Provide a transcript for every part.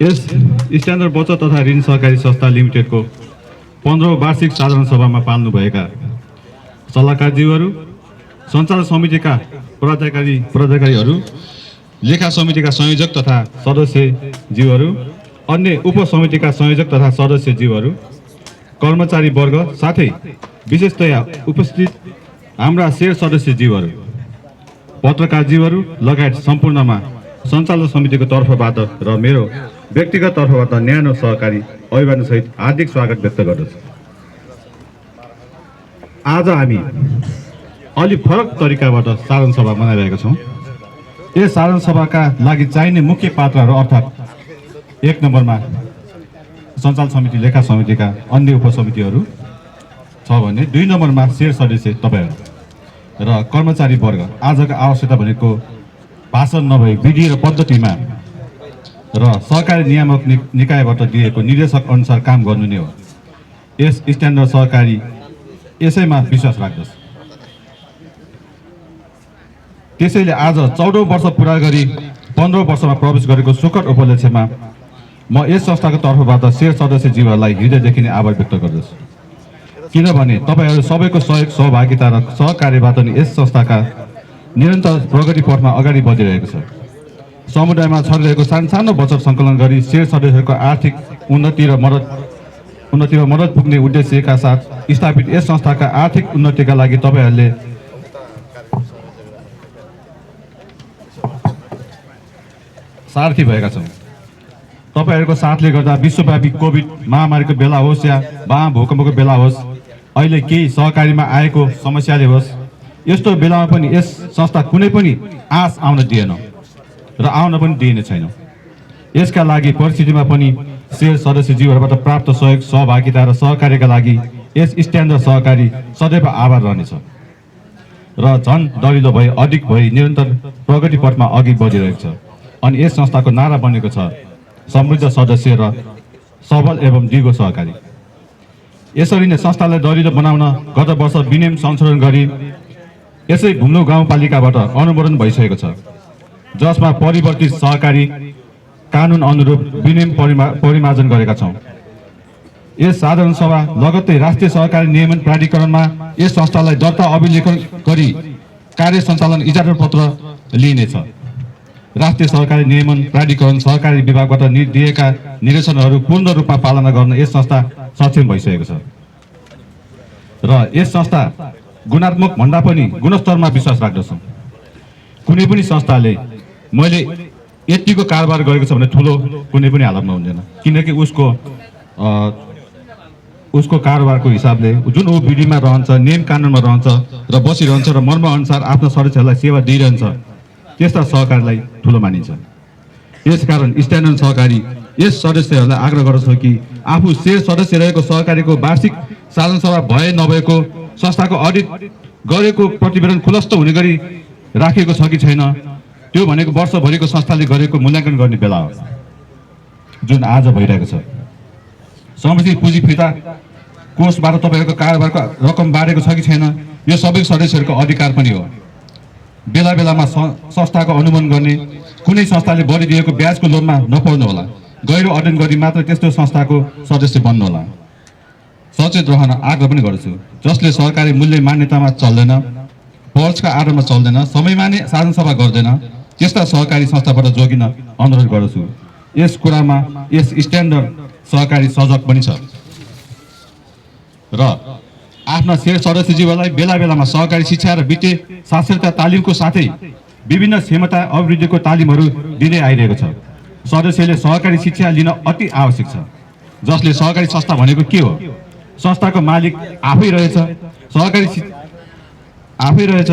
यस standard बचत तथा ऋण सहकारी संस्था लिमिटेडको 15औं वार्षिक साधारण सभामा पाल्नुभएका सल्लाहकारज्यूहरू, सञ्चालन समितिका पदाधिकारीहरू, लेखा समितिका संयोजक तथा सदस्यज्यूहरू, अन्य उपसमितिका संयोजक तथा सदस्यज्यूहरू, कर्मचारी वर्ग साथै विशेषतया उपस्थित हाम्रा शेयर सदस्यज्यूहरू, पत्रकारज्यूहरू लगायत सम्पूर्णमा सञ्चालन समितिको तर्फबाट र मेरो व्यक्तिगत तर्फबाट न्यानो सहकारी अभिवादनसहित हार्दिक स्वागत व्यक्त गर्दछु। आज हामी अलि फरक तरिकाबाट साधारण सभा मनाइरहेका छौँ। यस साधारण सभाका लागि चाहिने मुख्य पात्रहरू अर्थात् 1 नम्बरमा सञ्चालन समिति, लेखा समितिका अन्य उपसमितिहरू छ भने 2 नम्बरमा शेयर सदस्य तपाईँहरू र कर्मचारी वर्ग। आजको आवश्यकता भनेको भाषण नभई विधि र पद्धतिमा र सहकारी नियामक निकायबाट दिएको निर्देशक अनुसार काम गर्नु नै हो। यस स्ट्यान्डर्ड सहकारी यसैमा विश्वास राख्दछ। त्यसैले आज 14औं वर्ष पुरा गरी 15औं वर्षमा प्रवेश गरेको सुखद उपलक्ष्यमा म यस संस्थाको तर्फबाट शेयर सदस्यज्यूहरूलाई हृदयदेखि नै आभार व्यक्त गर्दछु। किनभने तपाईँहरू सबैको सहयोग, सहभागिता र सहकार्यबाट नै यस संस्थाका निरन्तर प्रगति पथमा अगाडि बढिरहेको छ। समुदायमा छरिरहेको सानो बचत सङ्कलन गरी शेयर सदस्यहरूको आर्थिक उन्नतिमा मद्दत पुग्ने उद्देश्यका साथ स्थापित यस संस्थाका आर्थिक उन्नतिका लागि तपाईँहरूले सारथी भएका छौँ। तपाईँहरूको साथले गर्दा विश्वव्यापी कोभिड महामारीको बेला होस् या भूकम्पको बेला होस्, अहिले केही सहकारीमा आएको समस्याले होस्, यस्तो बेलामा पनि यस संस्था कुनै पनि आश आउन दिएन र आउन पनि दिइने छैन। यसका लागि परिस्थितिमा पनि शेयर सदस्यज्यूहरूबाट प्राप्त सहयोग, सहभागिता र सहकार्यका लागि यस स्ट्यान्डर्ड सहकारी सदैव आभार रहनेछ र झन् दरिलो भई अधिक भई निरन्तर प्रगति पथमा अघि बढिरहेको छ। अनि यस संस्थाको नारा बनेको छ, समृद्ध सदस्य र सबल एवं दिगो सहकारी। यसरी नै संस्थालाई दरिलो बनाउन गत वर्ष विनियम संशोधन गरी यसै घुम्नु गाउँपालिकाबाट अनुमोदन भइसकेको छ, जसमा परिवर्तित सहकारी कानुन अनुरूप विनियम परिमार्जन गरेका छौँ। यस साधारण सभा लगत्तै राष्ट्रिय सहकारी नियमन प्राधिकरणमा यस संस्थालाई दर्ता अभिलेखन गरी कार्य सञ्चालन इजाजत पत्र लिइनेछ। राष्ट्रिय सहकारी नियमन प्राधिकरण सहकारी विभागबाट दिएका निर्देशनहरू पूर्ण रूपमा पालना गर्न यस संस्था सक्षम भइसकेको छ र यस संस्था गुणात्मक भन्दा पनि गुणस्तरमा विश्वास राख्दछौँ। कुनै पनि संस्थाले मैले यतिको कारोबार गरेको छ भने ठुलो कुनै पनि हालतमा हुँदैन, किनकि उसको कारोबारको हिसाबले जुन ऊ विधिमा रहन्छ, नियम कानुनमा रहन्छ र बसिरहन्छ र मर्म अनुसार आफ्नो सदस्यहरूलाई सेवा दिइरहन्छ, त्यस्ता सहकारीलाई ठुलो मानिन्छ। यसकारण स्ट्यान्डर्ड सहकारी यस सदस्यहरूलाई आग्रह गर्दछ कि आफू शेयर सदस्य रहेको सहकारीको वार्षिक साधारण सभा भए नभएको संस्थाको अडिट गरेको प्रतिवेदन खुलस्त हुने गरी राखिएको छ कि छैन, त्यो भनेको वर्षभरिको संस्थाले गरेको मूल्याङ्कन गर्ने बेला हो, जुन आज भइरहेको छ। समिति पुँजी फिर्ता कोषबाट तपाईँहरूको कारोबारको रकम बाँडेको छ कि छैन, यो सबै सदस्यहरूको अधिकार पनि हो। बेला बेलामा संस्थाको अनुमोदन गर्ने, कुनै संस्थाले बढिदिएको ब्याजको लोभमा नपर्नुहोला, गहिरो अध्ययन गरी मात्र त्यस्तो संस्थाको सदस्य बन्नुहोला। सचेत रहन आग्रह पनि गर्छु। जसले सहकारी मूल्य मान्यतामा चल्दैन, पहुँचका आधारमा चल्दैन, समयमा नै साधारण सभा गर्दैन, त्यस्ता सहकारी संस्थाबाट जोगिन अनुरोध गर्दछु। यस कुरामा यस स्ट्यान्डर्ड सहकारी सजग पनि छ र आफ्ना शेयर सदस्यज्यूहरूलाई बेला बेलामा सहकारी शिक्षा र वित्तीय साक्षरता तालिमको साथै विभिन्न क्षमता अभिवृद्धिको तालिमहरू दिँदै आइरहेको छ। सदस्यले सहकारी शिक्षा लिन अति आवश्यक छ, जसले सहकारी संस्था भनेको के हो, संस्थाको मालिक आफै रहेछ, सहकारी आफै रहेछ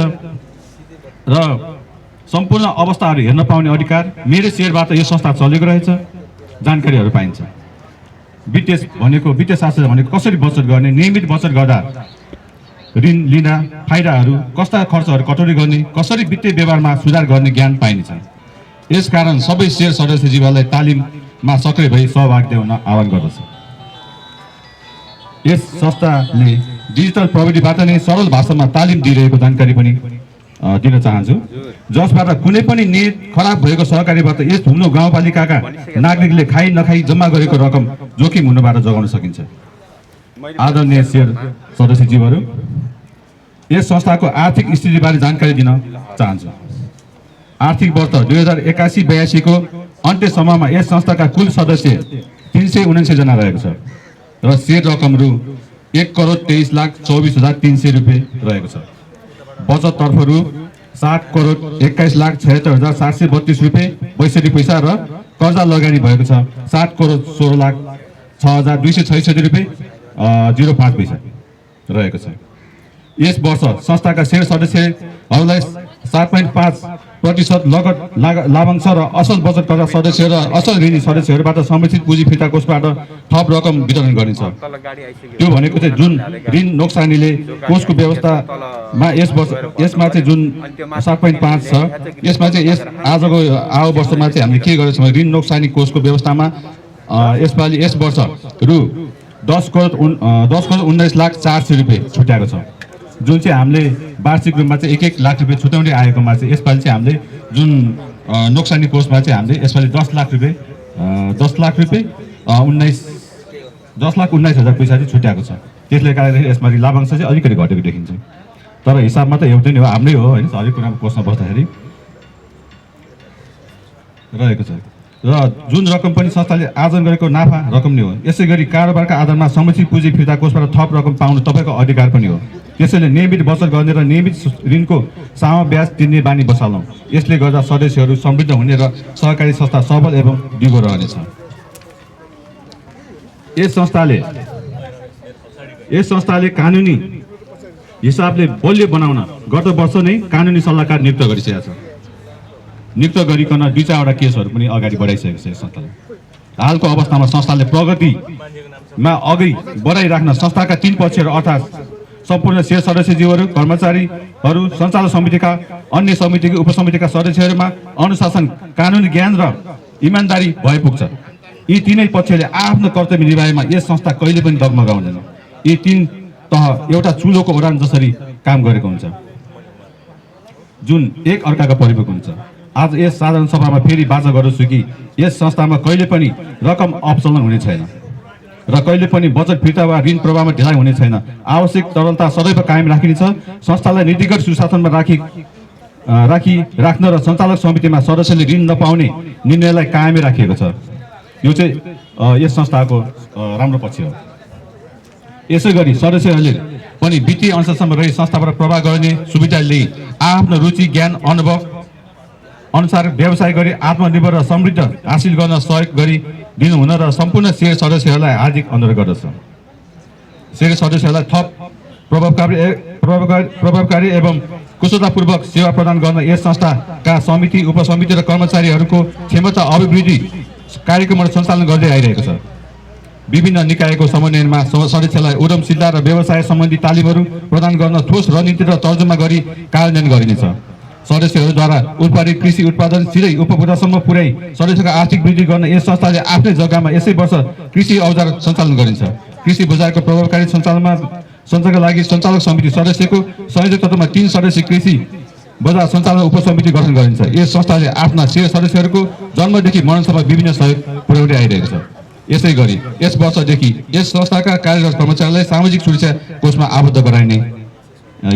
र सम्पूर्ण अवस्थाहरू हेर्न पाउने अधिकार मेरो शेयरबाट यो संस्था चलेको रहेछ, जानकारीहरू पाइन्छ। वित्तीय शास्त्र भनेको कसरी बचत गर्ने, नियमित बचत गर्दा ऋण लिँदा फाइदाहरू, कस्ता खर्चहरू कटौती गर्ने, कसरी वित्तीय व्यवहारमा सुधार गर्ने ज्ञान पाइनेछ। यसकारण सबै शेयर सदस्यज्यूहरूलाई तालिममा सक्रिय भई सहभागिता हुन आह्वान गर्दछ। यस संस्थाले डिजिटल प्रविधिबाट नै सरल भाषामा तालिम दिइरहेको जानकारी पनि दिन चाहन्छु, जसबाट कुनै पनि नेट खराब भएको सहकारीबाट यस धुम्लो गाउँपालिकाका नागरिकले खाइ नखाई जम्मा गरेको रकम जोखिम हुनबाट जोगाउन सकिन्छ। आदरणीय शेर सदस्यज्यूहरू, यस संस्थाको आर्थिक स्थितिबारे जानकारी दिन चाहन्छु। आर्थिक वर्ष 2081-82 को अन्त्यसम्ममा यस संस्थाका कुल सदस्य 379 जना रहेको छ र शेयर रकम रु 1,23,24,300 रुपियाँ रहेको छ। बचत तर्फ रु 7,21,76,732 रुपियाँ 62 पैसा र कर्जा लगानी भएको छ 7,16,06,266 रुपियाँ 05 पैसा रहेको छ। यस वर्ष संस्थाका शेयर सदस्यहरूलाई 7.5% लाभांश र असल बचत कर्ता सदस्य र असल ऋणी सदस्यहरूबाट संरक्षित पुँजी फिर्ता कोषबाट थप रकम वितरण गरिन्छ। त्यो भनेको चाहिँ जुन ऋण नोक्सानीले कोषको व्यवस्थामा यसमा चाहिँ जुन 7.5 छ, यसमा चाहिँ आजको आएको वर्षमा चाहिँ हामीले के गरेको छौँ, ऋण नोक्सानी कोषको व्यवस्थामा यस वर्ष रु 10,19,04,00,000 रुपियाँ छुट्याएको छ। जुन चाहिँ हामीले वार्षिक रूपमा चाहिँ 1-1 लाख रुपियाँ छुट्याउँदै आएकोमा चाहिँ यसपालि चाहिँ हामीले जुन नोक्सानी कोषमा चाहिँ हामीले यसपालि 10,19,000 पैसा चाहिँ छुट्याएको छ। त्यसले गर्दाखेरि यसमा लाभांश चाहिँ अलिकति घटेको देखिन्छ, तर हिसाबमा त एउटै नै हो, हाम्रै हो होइन, हरेक कुरामा कोषमा बस्दाखेरि रहेको छ। र जुन रकम पनि संस्थाले आर्जन गरेको नाफा रकम नै हो। यसै गरी कारोबारका आधारमा संरक्षित पुँजी फिर्ता कोषबाट थप रकम पाउनु तपाईँको अधिकार पनि हो। त्यसैले नियमित बचत गर्ने र नियमित ऋणको सामो ब्याज तिर्ने बानी बसालौँ। यसले गर्दा सदस्यहरू समृद्ध हुने र सहकारी संस्था सबल एवं दिगो रहनेछ। यस संस्थाले कानुनी हिसाबले बलियो बनाउन गत वर्ष नै कानुनी सल्लाहकार नियुक्त गरिसकेको छ। नियुक्त गरिकन 2-4वटा केसहरू पनि अगाडि बढाइसकेको छ। यस संस्थाले हालको अवस्थामा संस्थाले प्रगतिमा अघि बढाइराख्न संस्थाका 3 पक्षहरू अर्थात् सम्पूर्ण शेयर सदस्यज्यूहरू, कर्मचारीहरू, सञ्चालक समितिका अन्य समितिका उपसमितिका सदस्यहरूमा अनुशासन, कानुनी ज्ञान र इमान्दारी भए पुग्छ। यी तीनै पक्षले आफ्नो कर्तव्य निभाएमा यस संस्था कहिले पनि डगमगाउँदैन। यी 3 तह एउटा चुलोको ओडान जसरी काम गरेको हुन्छ, जुन एक अर्काका परिपक्व हुन्छ। आज यस साधारण सभामा फेरि बाचा गर्छु कि यस संस्थामा कहिले पनि रकम अपचलन हुने छैन र कहिले पनि बचत फिर्ता वा ऋण प्रवाहमा ढिलाइ हुने छैन। आवश्यक तरलता सदैव कायम राखिनेछ। संस्थालाई नीतिगत सुशासनमा राख्न र सञ्चालक समितिमा सदस्यले ऋण नपाउने निर्णयलाई कायमै राखिएको छ। यो चाहिँ यस संस्थाको राम्रो पक्ष हो। यसै गरी सदस्यहरूले पनि वित्तीय अंशसम्म रही संस्थाबाट प्रवाह गर्ने सुविधा लिई आफ्नो रुचि, ज्ञान, अनुभव अनुसार व्यवसाय गरी आत्मनिर्भर र समृद्ध हासिल गर्न सहयोग गरी दिनुहुन र सम्पूर्ण शेयर सदस्यहरूलाई हार्दिक अनुरोध गर्दछ। शेयर सदस्यहरूलाई थप प्रभावकारी एवं कुशलतापूर्वक सेवा प्रदान गर्न यस संस्थाका समिति, उपसमिति र कर्मचारीहरूको क्षमता अभिवृद्धि कार्यक्रमहरू सञ्चालन गर्दै आइरहेको छ। विभिन्न निकायको समन्वयमा सदस्यलाई उद्यमशीलता र व्यवसाय सम्बन्धी तालिमहरू प्रदान गर्न ठोस रणनीति र तर्जुमा गरी कार्यान्वयन गरिनेछ। सदस्यहरूद्वारा उत्पादित कृषि उत्पादन सिधै उपभोक्तासम्म पुर्याई सदस्यको आर्थिक वृद्धि गर्न यस संस्थाले आफ्नै जग्गामा यसै वर्ष कृषि औजार सञ्चालन गरिन्छ। कृषि बजारको प्रभावकारी सञ्चालनका लागि सञ्चालक समिति सदस्यको संयोजक तत्त्वमा 3 सदस्यीय कृषि बजार सञ्चालन उपसमिति गठन गरिन्छ। यस संस्थाले आफ्ना शेयर सदस्यहरूको जन्मदेखि मरणसम्म विभिन्न सहयोग पुर्याउँदै आइरहेको छ। यसै गरी यस वर्षदेखि यस संस्थाका कार्यरत कर्मचारीलाई सामाजिक सुरक्षा कोषमा आबद्ध गराइने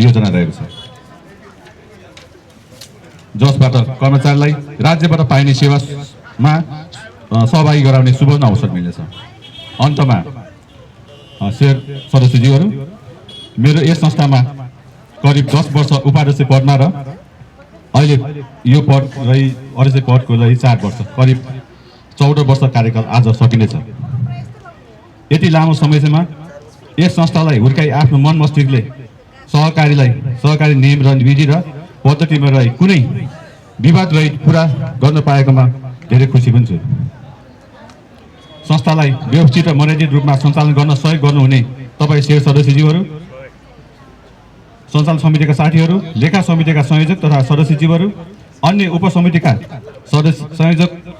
योजना रहेको छ, जसबाट कर्मचारीलाई राज्यबाट पाइने सेवामा सहभागी गराउने सुवर्ण अवसर मिल्नेछ। अन्तमा शेयर सदस्यज्यूहरू, मेरो यस संस्थामा करिब 10 वर्ष उपाध्यक्ष पदमा र अहिले यो पद रही अध्यक्ष पदको लागि 4 वर्ष, करिब 14 वर्ष कार्यकाल आज सकिनेछ। यति लामो समयसम्म यस संस्थालाई हुर्काई आफ्नो मन मस्तिष्कले सहकारी नियम र विधि र पद्धतिमा रही कुनै विवाद रहित पुरा गर्न पाएकोमा धेरै खुसी पनि छु। संस्थालाई व्यवस्थित र मर्यादित रूपमा सञ्चालन गर्न सहयोग गर्नुहुने तपाईँ शेयर सदस्यज्यूहरू, सञ्चालक समितिका साथीहरू, लेखा समितिका संयोजक तथा सदस्यज्यूहरू, अन्य उपसमितिका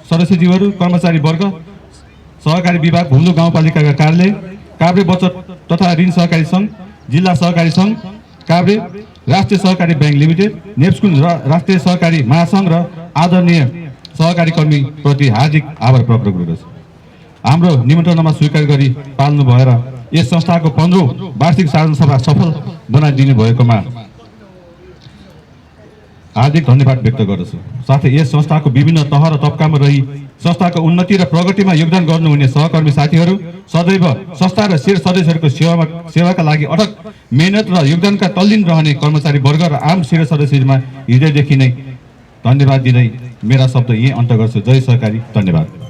सदस्यज्यूहरू, कर्मचारी वर्ग, सहकारी विभाग, भुम्लो गाउँपालिकाका कार्यालय, काभ्रे बचत तथा ऋण सहकारी सङ्घ, जिल्ला सहकारी सङ्घ काभ्रे, राष्ट्रिय सहकारी बैंक लिमिटेड, नेप्सकुन राष्ट्रिय सहकारी महासङ्घ र आदरणीय सहकारी कर्मी प्रति हार्दिक आभार प्रकट गर्दछु। हाम्रो निमन्त्रणामा स्वीकार गरी पाल्नु भएर यस संस्थाको 15औं वार्षिक साधारण सभा सफल बनाइदिनु भएकोमा हार्दिक धन्यवाद व्यक्त गर्दछु। साथै यस संस्थाको विभिन्न तह र तबकामा रही संस्थाको उन्नति र प्रगतिमा योगदान गर्नुहुने सहकर्मी साथीहरू, सदैव संस्था र शेर सदस्यहरूको सेवाका लागि अटक मेहनत र योगदानका तल्लीन रहने कर्मचारी वर्ग र आम शेर सदस्यमा हृदयदेखि नै धन्यवाद दिँदै मेरा शब्द यही अन्त गर्छु। जय सहकारी, धन्यवाद।